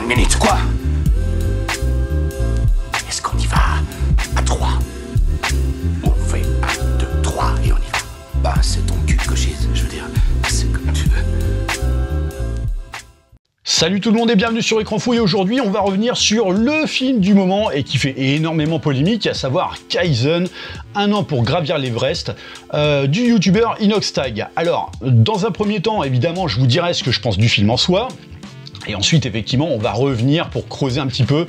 1 minute. Quoi? Est-ce qu'on y va à 3? On fait 1, 2, 3 et on y va. Bah, c'est ton cul que je veux dire, c'est comme tu veux. Salut tout le monde et bienvenue sur Écran Fou, et aujourd'hui on va revenir sur le film du moment et qui fait énormément polémique, à savoir Kaizen, 1 an pour gravir l'Everest, du youtubeur Inoxtag. Alors, dans un premier temps, évidemment, je vous dirai ce que je pense du film en soi. Et ensuite, effectivement, on va revenir pour creuser un petit peu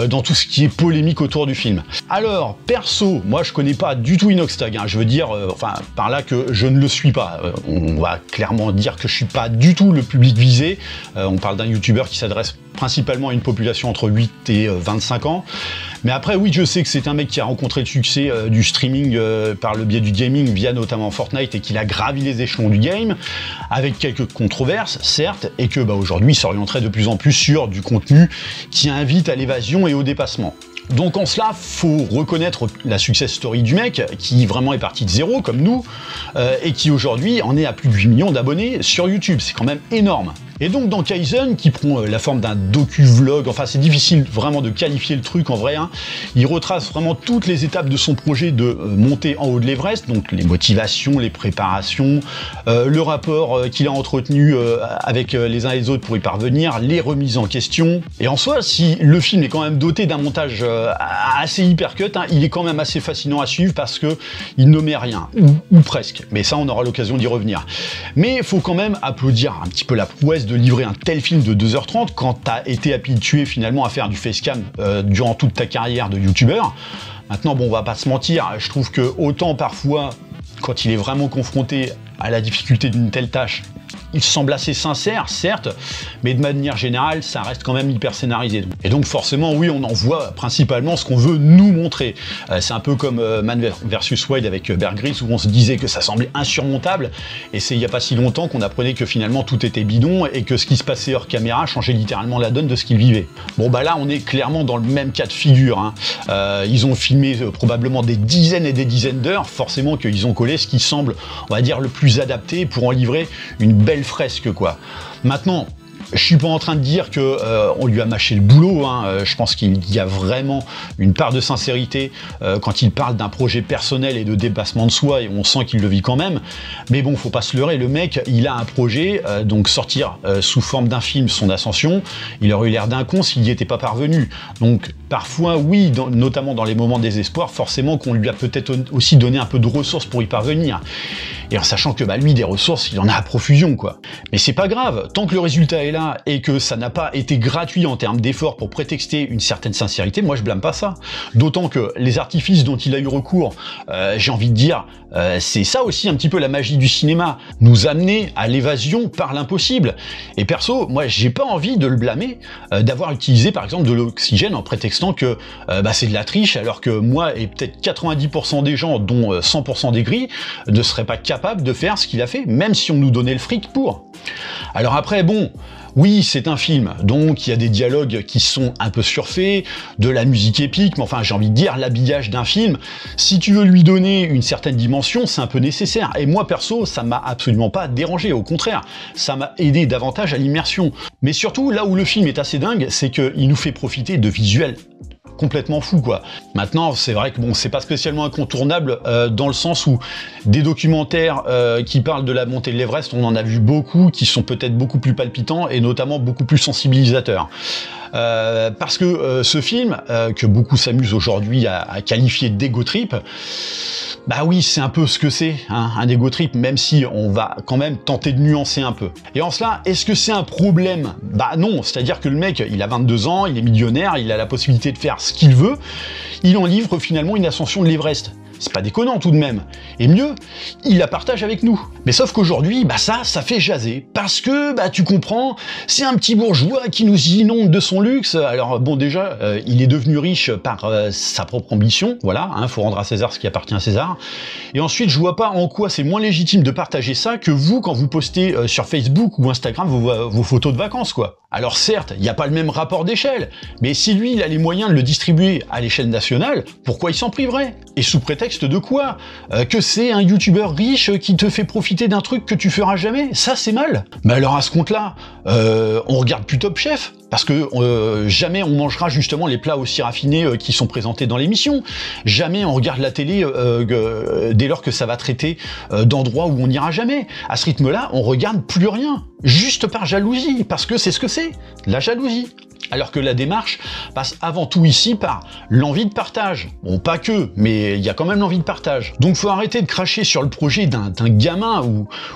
dans tout ce qui est polémique autour du film. Alors, perso, moi je connais pas du tout Inoxtag, hein. Je veux dire, enfin, par là que je ne le suis pas. On va clairement dire que je suis pas du tout le public visé. On parle d'un youtubeur qui s'adresse principalement à une population entre 8 et 25 ans. Mais après, oui, je sais que c'est un mec qui a rencontré le succès du streaming par le biais du gaming, via notamment Fortnite, et qu'il a gravi les échelons du game, avec quelques controverses, certes, et que bah, aujourd'hui il s'orienterait de plus en plus sur du contenu qui invite à l'évasion et au dépassement. Donc en cela, faut reconnaître la success story du mec, qui vraiment est parti de zéro, comme nous, et qui aujourd'hui en est à plus de 8 millions d'abonnés sur YouTube. C'est quand même énorme. Et donc dans Kaizen, qui prend la forme d'un docu-vlog, enfin c'est difficile vraiment de qualifier le truc en vrai, hein, il retrace vraiment toutes les étapes de son projet de monter en haut de l'Everest, donc les motivations, les préparations, le rapport qu'il a entretenu avec les uns et les autres pour y parvenir, les remises en question. Et en soi, si le film est quand même doté d'un montage assez hypercut, hein, il est quand même assez fascinant à suivre parce que il n'omet rien, ou presque, mais ça on aura l'occasion d'y revenir. Mais il faut quand même applaudir un petit peu la prouesse de livrer un tel film de 2h30 quand t'as été habitué finalement à faire du facecam durant toute ta carrière de youtubeur. Maintenant, bon, on va pas se mentir, je trouve que autant parfois, quand il est vraiment confronté à la difficulté d'une telle tâche, il semble assez sincère, certes, mais de manière générale, ça reste quand même hyper scénarisé. Et donc forcément, oui, on en voit principalement ce qu'on veut nous montrer. C'est un peu comme Man vs Wild avec Bear Grylls, où on se disait que ça semblait insurmontable, et c'est il n'y a pas si longtemps qu'on apprenait que finalement tout était bidon, et que ce qui se passait hors caméra changeait littéralement la donne de ce qu'il vivait. Bon bah là, on est clairement dans le même cas de figure, hein. Ils ont filmé probablement des dizaines et des dizaines d'heures, forcément qu'ils ont collé ce qui semble, on va dire, le plus adapté pour en livrer une belle fresque, quoi. Maintenant, je suis pas en train de dire que on lui a mâché le boulot, hein. Je pense qu'il y a vraiment une part de sincérité quand il parle d'un projet personnel et de dépassement de soi, et on sent qu'il le vit quand même. Mais bon, faut pas se leurrer, le mec, il a un projet, donc sortir sous forme d'un film son ascension, il aurait eu l'air d'un con s'il n'y était pas parvenu. Donc parfois, oui, notamment dans les moments de désespoir, forcément qu'on lui a peut-être aussi donné un peu de ressources pour y parvenir. Et en sachant que bah, lui, des ressources, il en a à profusion, quoi. Mais c'est pas grave, tant que le résultat est là, et que ça n'a pas été gratuit en termes d'efforts pour prétexter une certaine sincérité, moi je blâme pas ça. D'autant que les artifices dont il a eu recours, j'ai envie de dire, c'est ça aussi un petit peu la magie du cinéma, nous amener à l'évasion par l'impossible. Et perso, moi j'ai pas envie de le blâmer d'avoir utilisé par exemple de l'oxygène en prétextant que bah, c'est de la triche, alors que moi et peut-être 90% des gens, dont 100% des grilles, ne seraient pas capables de faire ce qu'il a fait, même si on nous donnait le fric pour. Alors après, bon, oui, c'est un film, donc il y a des dialogues qui sont un peu surfaits, de la musique épique, mais enfin j'ai envie de dire, l'habillage d'un film, si tu veux lui donner une certaine dimension, c'est un peu nécessaire. Et moi perso, ça m'a absolument pas dérangé, au contraire, ça m'a aidé davantage à l'immersion. Mais surtout, là où le film est assez dingue, c'est qu'il nous fait profiter de visuels complètement fou, quoi. Maintenant, c'est vrai que bon, c'est pas spécialement incontournable dans le sens où des documentaires qui parlent de la montée de l'Everest, on en a vu beaucoup qui sont peut-être beaucoup plus palpitants et notamment beaucoup plus sensibilisateurs. Parce que ce film, que beaucoup s'amusent aujourd'hui à qualifier d'ego trip, bah oui, c'est un peu ce que c'est, hein, un ego trip, même si on va quand même tenter de nuancer un peu. Et en cela, est-ce que c'est un problème? Bah non, c'est-à-dire que le mec, il a 22 ans, il est millionnaire, il a la possibilité de faire ce qu'il veut, il en livre finalement une ascension de l'Everest. C'est pas déconnant tout de même. Et mieux, il la partage avec nous. Mais sauf qu'aujourd'hui, bah ça fait jaser. Parce que, bah tu comprends, c'est un petit bourgeois qui nous inonde de son luxe. Alors bon, déjà, il est devenu riche par sa propre ambition. Voilà, hein, faut rendre à César ce qui appartient à César. Et ensuite, je vois pas en quoi c'est moins légitime de partager ça que vous, quand vous postez sur Facebook ou Instagram vos photos de vacances, quoi. Alors certes, il n'y a pas le même rapport d'échelle, mais si lui, il a les moyens de le distribuer à l'échelle nationale, pourquoi il s'en priverait? Et sous prétexte de quoi? Que c'est un youtubeur riche qui te fait profiter d'un truc que tu feras jamais? Ça, c'est mal. Mais alors à ce compte-là, on regarde plus Top Chef? parce que jamais on mangera justement les plats aussi raffinés qui sont présentés dans l'émission. Jamais on regarde la télé dès lors que ça va traiter d'endroits où on n'ira jamais. À ce rythme-là, on regarde plus rien, juste par jalousie, parce que c'est ce que c'est, la jalousie. Alors que la démarche passe avant tout ici par l'envie de partage. Bon, pas que, mais il y a quand même l'envie de partage. Donc faut arrêter de cracher sur le projet d'un gamin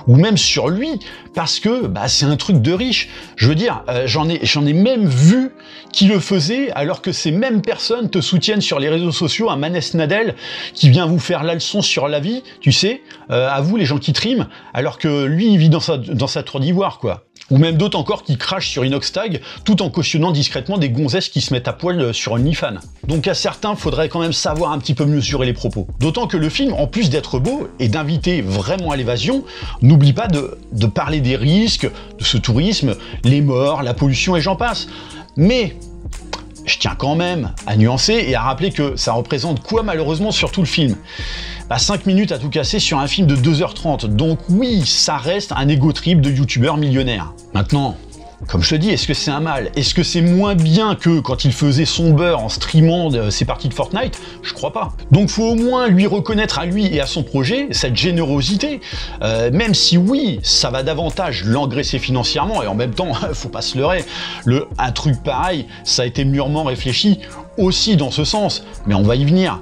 ou même sur lui, parce que c'est un truc de riche. Je veux dire, j'en ai même vu qui le faisait, alors que ces mêmes personnes te soutiennent sur les réseaux sociaux, un Manès Nadel qui vient vous faire la leçon sur la vie, tu sais, à vous les gens qui triment, alors que lui il vit dans sa tour d'ivoire, quoi. Ou même d'autres encore qui crachent sur Inoxtag tout en cautionnant discrètement des gonzesses qui se mettent à poil sur OnlyFans. Donc à certains, faudrait quand même savoir un petit peu mesurer les propos. D'autant que le film, en plus d'être beau et d'inviter vraiment à l'évasion, n'oublie pas de parler des risques de ce tourisme, les morts, la pollution et j'en passe. Mais je tiens quand même à nuancer et à rappeler que ça représente quoi malheureusement sur tout le film. 5 minutes à tout casser sur un film de 2h30, donc oui, ça reste un ego trip de youtubeur millionnaire. Maintenant, comme je te dis, est-ce que c'est un mal? Est-ce que c'est moins bien que quand il faisait son beurre en streamant ses parties de Fortnite? Je crois pas. Donc faut au moins lui reconnaître à lui et à son projet cette générosité, même si oui, ça va davantage l'engraisser financièrement, et en même temps, faut pas se leurrer, un truc pareil, ça a été mûrement réfléchi aussi dans ce sens, mais on va y venir.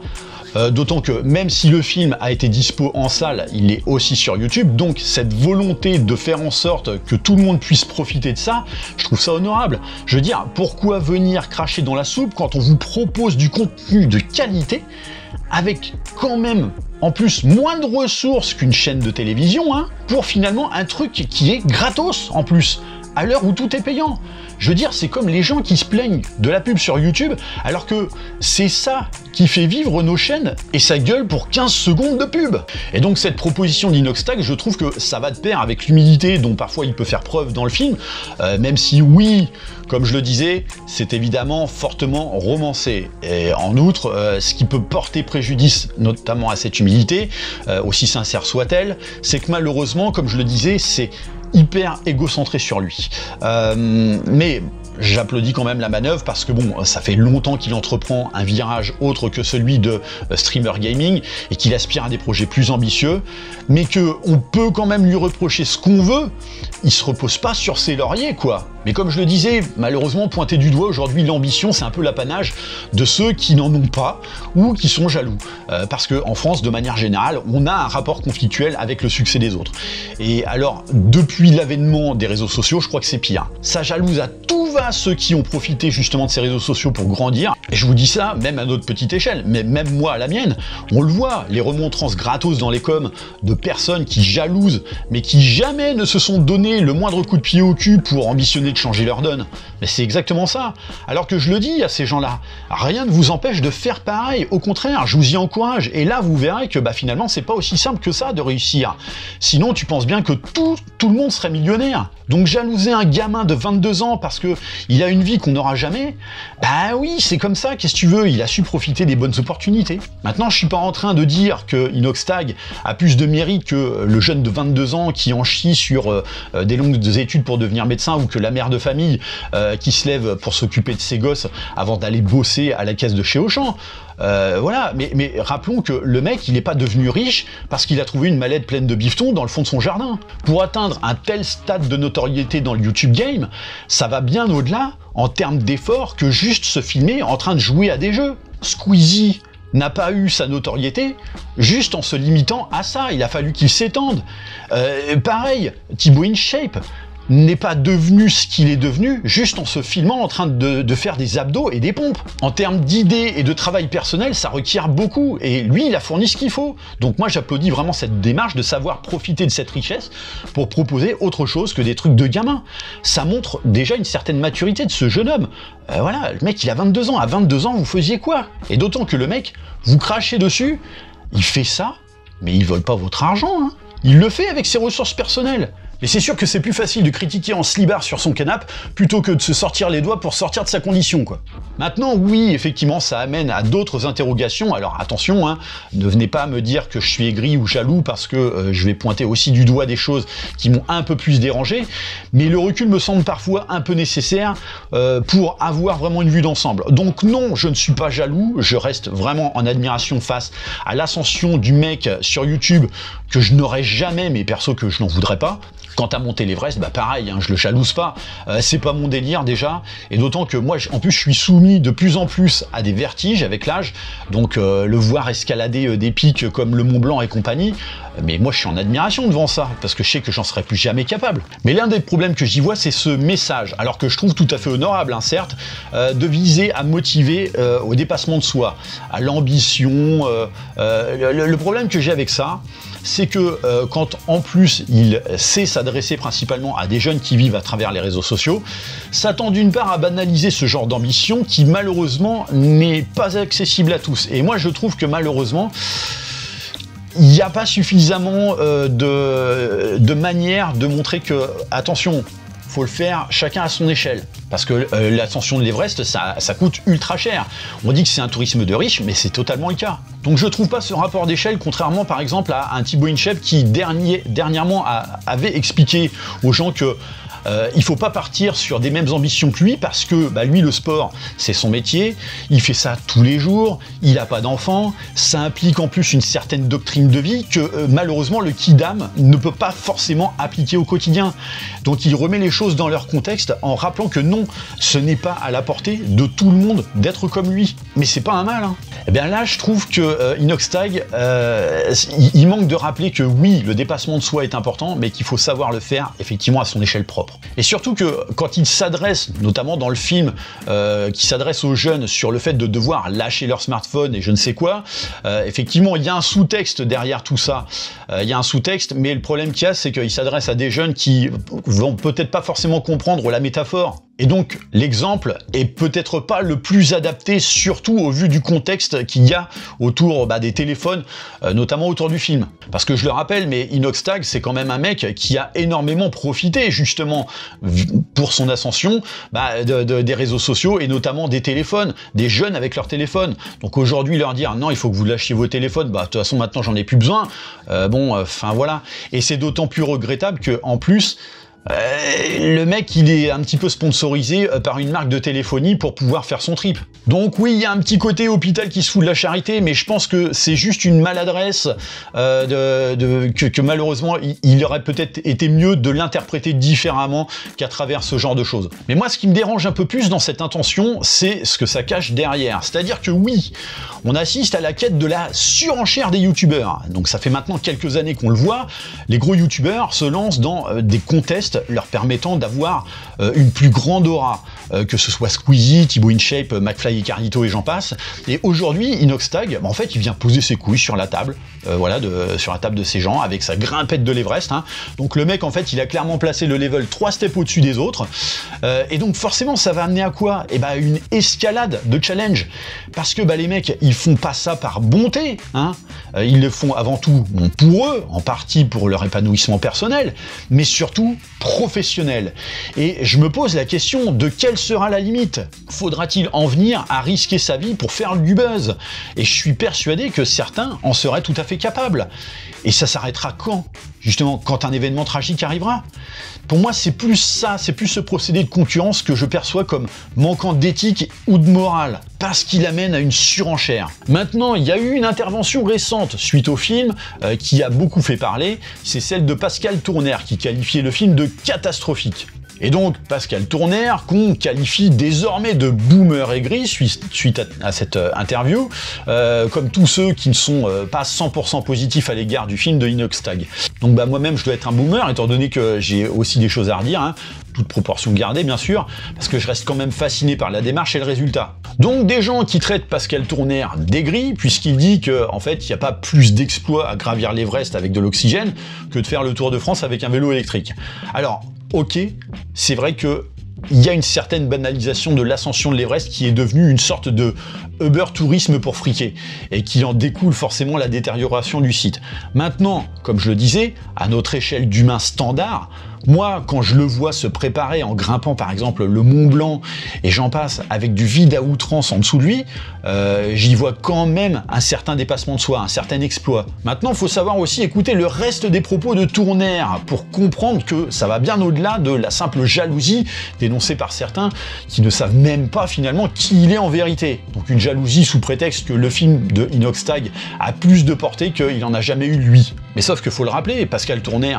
D'autant que même si le film a été dispo en salle, il est aussi sur YouTube, donc cette volonté de faire en sorte que tout le monde puisse profiter de ça, je trouve ça honorable. Je veux dire, pourquoi venir cracher dans la soupe quand on vous propose du contenu de qualité avec quand même en plus moins de ressources qu'une chaîne de télévision, hein, pour finalement un truc qui est gratos en plus, à l'heure où tout est payant. Je veux dire, c'est comme les gens qui se plaignent de la pub sur YouTube, alors que c'est ça qui fait vivre nos chaînes, et ça gueule pour 15 secondes de pub. Et donc cette proposition d'Inoxtag, je trouve que ça va de pair avec l'humilité dont parfois il peut faire preuve dans le film, même si oui, comme je le disais, c'est évidemment fortement romancé. Et en outre, ce qui peut porter préjudice notamment à cette humilité, aussi sincère soit-elle, c'est que malheureusement, comme je le disais, c'est hyper égocentré sur lui. Mais j'applaudis quand même la manœuvre parce que bon, ça fait longtemps qu'il entreprend un virage autre que celui de streamer gaming et qu'il aspire à des projets plus ambitieux, mais que on peut quand même lui reprocher ce qu'on veut, il se repose pas sur ses lauriers, quoi. Mais comme je le disais, malheureusement, pointer du doigt aujourd'hui l'ambition, c'est un peu l'apanage de ceux qui n'en ont pas ou qui sont jaloux. Parce qu'en France, de manière générale, on a un rapport conflictuel avec le succès des autres. Et alors, depuis l'avènement des réseaux sociaux, je crois que c'est pire. Ça jalouse à tout va ceux qui ont profité justement de ces réseaux sociaux pour grandir. Et je vous dis ça, même à notre petite échelle, mais même moi à la mienne, on le voit, les remontrances gratos dans les coms de personnes qui jalousent, mais qui jamais ne se sont donné le moindre coup de pied au cul pour ambitionner de changer leur donne. Mais c'est exactement ça. Alors que je le dis à ces gens-là, rien ne vous empêche de faire pareil. Au contraire, je vous y encourage. Et là, vous verrez que finalement, c'est pas aussi simple que ça de réussir. Sinon, tu penses bien que tout le monde serait millionnaire. Donc jalouser un gamin de 22 ans parce que il a une vie qu'on n'aura jamais, bah oui, c'est comme ça, qu'est-ce que tu veux, il a su profiter des bonnes opportunités. Maintenant, je suis pas en train de dire que Inoxtag a plus de mérite que le jeune de 22 ans qui en chie sur des longues études pour devenir médecin, ou que la mère de famille qui se lève pour s'occuper de ses gosses avant d'aller bosser à la caisse de chez Auchan. Voilà, mais rappelons que le mec, il n'est pas devenu riche parce qu'il a trouvé une mallette pleine de bifetons dans le fond de son jardin. Pour atteindre un tel stade de notoriété dans le YouTube game, ça va bien au-delà, en termes d'effort, que juste se filmer en train de jouer à des jeux. Squeezie n'a pas eu sa notoriété juste en se limitant à ça, il a fallu qu'il s'étende. Pareil, Thibaut InShape n'est pas devenu ce qu'il est devenu juste en se filmant en train de faire des abdos et des pompes. En termes d'idées et de travail personnel, ça requiert beaucoup, et lui, il a fourni ce qu'il faut. Donc moi, j'applaudis vraiment cette démarche de savoir profiter de cette richesse pour proposer autre chose que des trucs de gamin. Ça montre déjà une certaine maturité de ce jeune homme. Voilà, le mec, il a 22 ans. À 22 ans, vous faisiez quoi? Et d'autant que le mec, vous crachez dessus, il fait ça, mais il vole pas votre argent, hein. Il le fait avec ses ressources personnelles. Et c'est sûr que c'est plus facile de critiquer en slibard sur son canapé plutôt que de se sortir les doigts pour sortir de sa condition, quoi. Maintenant, oui, effectivement, ça amène à d'autres interrogations. Alors attention, hein, ne venez pas me dire que je suis aigri ou jaloux parce que je vais pointer aussi du doigt des choses qui m'ont un peu plus dérangé, mais le recul me semble parfois un peu nécessaire pour avoir vraiment une vue d'ensemble. Donc non, je ne suis pas jaloux, je reste vraiment en admiration face à l'ascension du mec sur YouTube que je n'aurais jamais, mais perso que je n'en voudrais pas. Quant à monter l'Everest, bah pareil, hein, je le jalouse pas, c'est pas mon délire déjà, et d'autant que moi, en plus, je suis soumis de plus en plus à des vertiges avec l'âge, donc le voir escalader des pics comme le Mont Blanc et compagnie, mais moi je suis en admiration devant ça, parce que je sais que j'en serais plus jamais capable. Mais l'un des problèmes que j'y vois, c'est ce message, alors que je trouve tout à fait honorable, hein, certes, de viser à motiver au dépassement de soi, à l'ambition. Le problème que j'ai avec ça, c'est que quand en plus il sait s'adresser principalement à des jeunes qui vivent à travers les réseaux sociaux, ça tend d'une part à banaliser ce genre d'ambition qui malheureusement n'est pas accessible à tous. Et moi je trouve que malheureusement, il n'y a pas suffisamment de manières de montrer que, attention, faut le faire chacun à son échelle. Parce que l'ascension de l'Everest, ça coûte ultra cher. On dit que c'est un tourisme de riches, mais c'est totalement le cas. Donc je trouve pas ce rapport d'échelle, contrairement par exemple à un Thibaut Inchep qui dernièrement avait expliqué aux gens que il faut pas partir sur des mêmes ambitions que lui parce que lui le sport c'est son métier, il fait ça tous les jours, il a pas d'enfants, ça implique en plus une certaine doctrine de vie que malheureusement le kidam ne peut pas forcément appliquer au quotidien. Donc il remet les choses dans leur contexte en rappelant que non, ce n'est pas à la portée de tout le monde d'être comme lui. Mais c'est pas un mal, hein. Et bien là je trouve que Inoxtag il manque de rappeler que oui, le dépassement de soi est important, mais qu'il faut savoir le faire effectivement à son échelle propre. Et surtout que quand il s'adresse, notamment dans le film, qui s'adresse aux jeunes sur le fait de devoir lâcher leur smartphone et je ne sais quoi, effectivement, il y a un sous-texte derrière tout ça. Il y a un sous-texte, mais le problème qu'il y a, c'est qu'il s'adresse à des jeunes qui vont peut-être pas forcément comprendre la métaphore. Et donc, l'exemple est peut-être pas le plus adapté, surtout au vu du contexte qu'il y a autour des téléphones, notamment autour du film. Parce que je le rappelle, mais Inoxtag, c'est quand même un mec qui a énormément profité, justement, pour son ascension, des réseaux sociaux et notamment des téléphones, des jeunes avec leurs téléphones. Donc aujourd'hui, leur dire, non, il faut que vous lâchiez vos téléphones, de toute façon, maintenant, j'en ai plus besoin. Voilà. Et c'est d'autant plus regrettable que, en plus, le mec il est un petit peu sponsorisé par une marque de téléphonie pour pouvoir faire son trip. Donc oui, il y a un petit côté hôpital qui se fout de la charité, mais je pense que c'est juste une maladresse que malheureusement il aurait peut-être été mieux de l'interpréter différemment qu'à travers ce genre de choses. Mais moi ce qui me dérange un peu plus dans cette intention, c'est ce que ça cache derrière. C'est-à-dire que oui, on assiste à la quête de la surenchère des youtubeurs. Donc ça fait maintenant quelques années qu'on le voit, les gros youtubeurs se lancent dans des contests leur permettant d'avoir une plus grande aura, que ce soit Squeezie, Thibaut Inchep, McFly et Carlito et j'en passe. Et aujourd'hui, Inoxtag, en fait, il vient poser ses couilles sur la table, sur la table de ces gens, avec sa grimpette de l'Everest. Hein. Donc le mec, en fait, il a clairement placé le level 3 steps au-dessus des autres. Et donc forcément, ça va amener à quoi? Une escalade de challenge. Parce que les mecs, ils font pas ça par bonté. Hein. Ils le font avant tout pour eux, en partie pour leur épanouissement personnel, mais surtout professionnel. Et je me pose la question de quelle sera la limite? Faudra-t-il en venir à risquer sa vie pour faire du buzz? Et je suis persuadé que certains en seraient tout à fait capables. Et ça s'arrêtera quand? Justement, quand un événement tragique arrivera? Pour moi, c'est plus ça, c'est plus ce procédé de concurrence que je perçois comme manquant d'éthique ou de morale, parce qu'il amène à une surenchère. Maintenant, il y a eu une intervention récente suite au film qui a beaucoup fait parler, c'est celle de Pascal Tournaire qui qualifiait le film de catastrophique. Et donc Pascal Tournaire, qu'on qualifie désormais de boomer aigri suite à cette interview, comme tous ceux qui ne sont pas 100% positifs à l'égard du film de Inoxtag. Donc moi-même je dois être un boomer, étant donné que j'ai aussi des choses à redire, hein, toute proportion gardée bien sûr, parce que je reste quand même fasciné par la démarche et le résultat. Donc des gens qui traitent Pascal Tournaire d'aigri, puisqu'il dit qu'en fait il n'y a pas plus d'exploits à gravir l'Everest avec de l'oxygène que de faire le Tour de France avec un vélo électrique. Alors, ok, c'est vrai que il y a une certaine banalisation de l'ascension de l'Everest qui est devenue une sorte de Uber tourisme pour friquer et qu'il en découle forcément la détérioration du site. Maintenant, comme je le disais, à notre échelle d'humain standard, Moi, quand je le vois se préparer en grimpant par exemple le Mont Blanc et j'en passe avec du vide à outrance en dessous de lui, j'y vois quand même un certain dépassement de soi, un certain exploit. Maintenant, il faut savoir aussi écouter le reste des propos de Tourner pour comprendre que ça va bien au-delà de la simple jalousie dénoncée par certains qui ne savent même pas finalement qui il est en vérité. Donc une jalousie sous prétexte que le film de Inoxtag a plus de portée qu'il n'en a jamais eu lui. Mais sauf qu'il faut le rappeler, Pascal Tourner,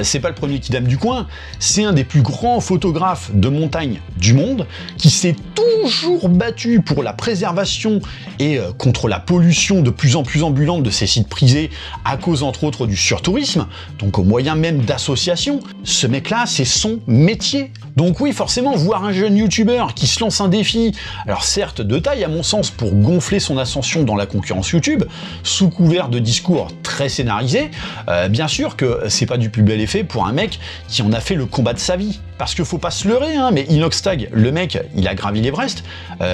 c'est pas le premier kidam du coin, c'est un des plus grands photographes de montagne du monde qui s'est toujours battu pour la préservation et contre la pollution de plus en plus ambulante de ces sites prisés à cause entre autres du surtourisme, donc au moyen même d'associations. Ce mec-là, c'est son métier. Donc oui, forcément, voir un jeune youtubeur qui se lance un défi, alors certes de taille à mon sens pour gonfler son ascension dans la concurrence YouTube, sous couvert de discours très scénarisés, bien sûr que c'est pas du plus bel effet pour un mec qui en a fait le combat de sa vie. Parce que faut pas se leurrer, hein, mais Inoxtag, le mec, il a gravi l'Everest,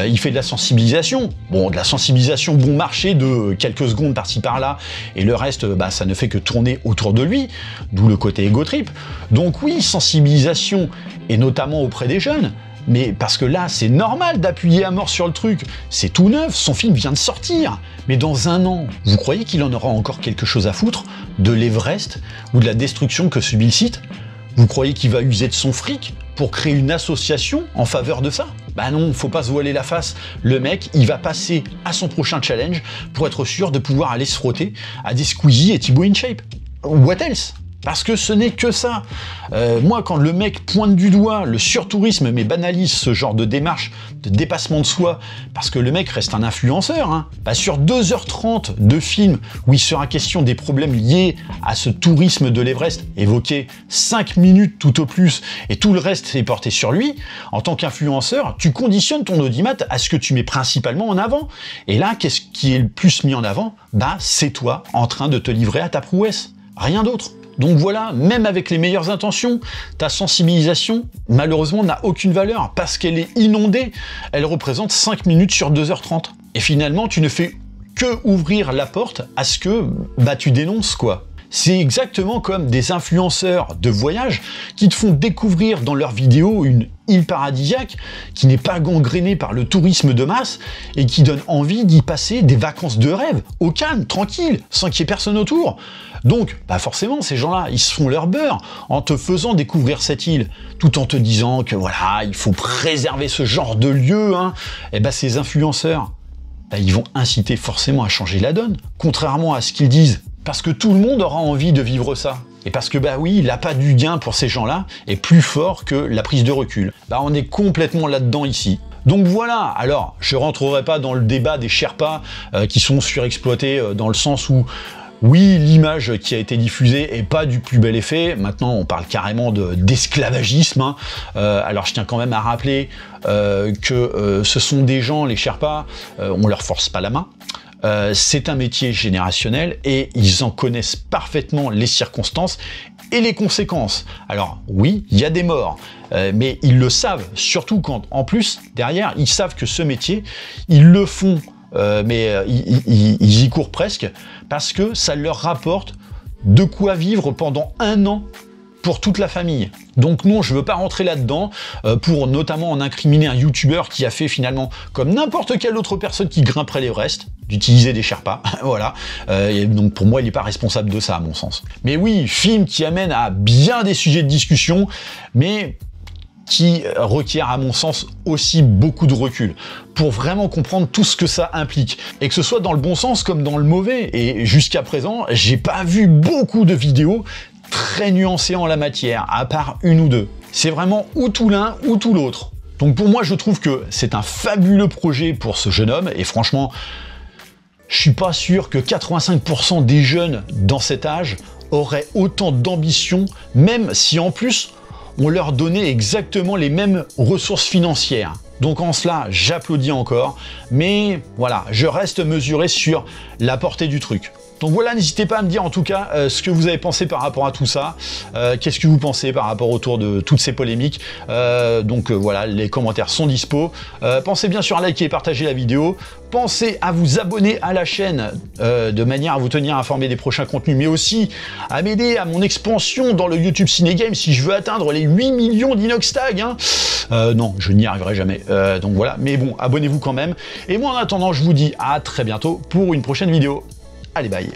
il fait de la sensibilisation. Bon, de la sensibilisation bon marché de quelques secondes par-ci par-là, et le reste, bah, ça ne fait que tourner autour de lui, d'où le côté ego trip. Donc oui, sensibilisation, et notamment auprès des jeunes, mais parce que là, c'est normal d'appuyer à mort sur le truc. C'est tout neuf, son film vient de sortir. Mais dans un an, vous croyez qu'il en aura encore quelque chose à foutre de l'Everest ou de la destruction que subit le site? Vous croyez qu'il va user de son fric pour créer une association en faveur de ça? Bah non, faut pas se voiler la face. Le mec, il va passer à son prochain challenge pour être sûr de pouvoir aller se frotter à des Squeezie et Thibaut InShape. What else? Parce que ce n'est que ça. Moi, quand le mec pointe du doigt le surtourisme mais banalise ce genre de démarche de dépassement de soi, parce que le mec reste un influenceur, hein, bah sur 2h30 de film où il sera question des problèmes liés à ce tourisme de l'Everest, évoqué 5 minutes tout au plus, et tout le reste est porté sur lui, en tant qu'influenceur, tu conditionnes ton audimat à ce que tu mets principalement en avant. Et là, qu'est-ce qui est le plus mis en avant? Bah, c'est toi en train de te livrer à ta prouesse. Rien d'autre. Donc voilà, même avec les meilleures intentions, ta sensibilisation, malheureusement, n'a aucune valeur parce qu'elle est inondée. Elle représente 5 minutes sur 2h30. Et finalement, tu ne fais que ouvrir la porte à ce que bah, tu dénonces, quoi. C'est exactement comme des influenceurs de voyage qui te font découvrir dans leurs vidéos une île paradisiaque qui n'est pas gangrénée par le tourisme de masse et qui donne envie d'y passer des vacances de rêve, au calme, tranquille, sans qu'il y ait personne autour. Donc, bah forcément, ces gens-là, ils se font leur beurre en te faisant découvrir cette île, tout en te disant que voilà, il faut préserver ce genre de lieu, hein. Et bah ces influenceurs, bah, ils vont inciter forcément à changer la donne, contrairement à ce qu'ils disent. Parce que tout le monde aura envie de vivre ça. Et parce que, bah oui, l'appât du gain pour ces gens-là est plus fort que la prise de recul. Bah on est complètement là-dedans ici. Donc voilà, alors je rentrerai pas dans le débat des Sherpas qui sont surexploités dans le sens où oui, l'image qui a été diffusée est pas du plus bel effet. Maintenant, on parle carrément d'esclavagisme. Hein. Alors, je tiens quand même à rappeler que ce sont des gens, les Sherpas, on leur force pas la main. C'est un métier générationnel et ils en connaissent parfaitement les circonstances et les conséquences. Alors oui, il y a des morts, mais ils le savent, surtout quand, en plus, derrière, ils savent que ce métier, ils le font, mais ils y courent presque, parce que ça leur rapporte de quoi vivre pendant 1 an pour toute la famille. Donc non, je veux pas rentrer là-dedans pour notamment en incriminer un youtubeur qui a fait finalement comme n'importe quelle autre personne qui grimperait l'Everest, d'utiliser des Sherpas, voilà. Et donc pour moi, il n'est pas responsable de ça, à mon sens. Mais oui, film qui amène à bien des sujets de discussion, mais qui requiert, à mon sens, aussi beaucoup de recul pour vraiment comprendre tout ce que ça implique. Et que ce soit dans le bon sens comme dans le mauvais. Et jusqu'à présent, j'ai pas vu beaucoup de vidéos très nuancées en la matière, à part 1 ou 2. C'est vraiment ou tout l'un ou tout l'autre. Donc pour moi, je trouve que c'est un fabuleux projet pour ce jeune homme, et franchement, je suis pas sûr que 85% des jeunes dans cet âge auraient autant d'ambition, même si en plus, on leur donnait exactement les mêmes ressources financières. Donc en cela, j'applaudis encore, mais voilà, je reste mesuré sur la portée du truc. Donc voilà, n'hésitez pas à me dire en tout cas ce que vous avez pensé par rapport à tout ça. Qu'est-ce que vous pensez par rapport autour de toutes ces polémiques. Voilà, les commentaires sont dispo. Pensez bien sûr à liker et partager la vidéo. Pensez à vous abonner à la chaîne de manière à vous tenir informé des prochains contenus, mais aussi à m'aider à mon expansion dans le YouTube Cinégame si je veux atteindre les 8 millions d'Inoxtag. Hein. Non, je n'y arriverai jamais. Donc voilà, mais bon, abonnez-vous quand même. Et moi en attendant, je vous dis à très bientôt pour une prochaine vidéo. Allez, bye.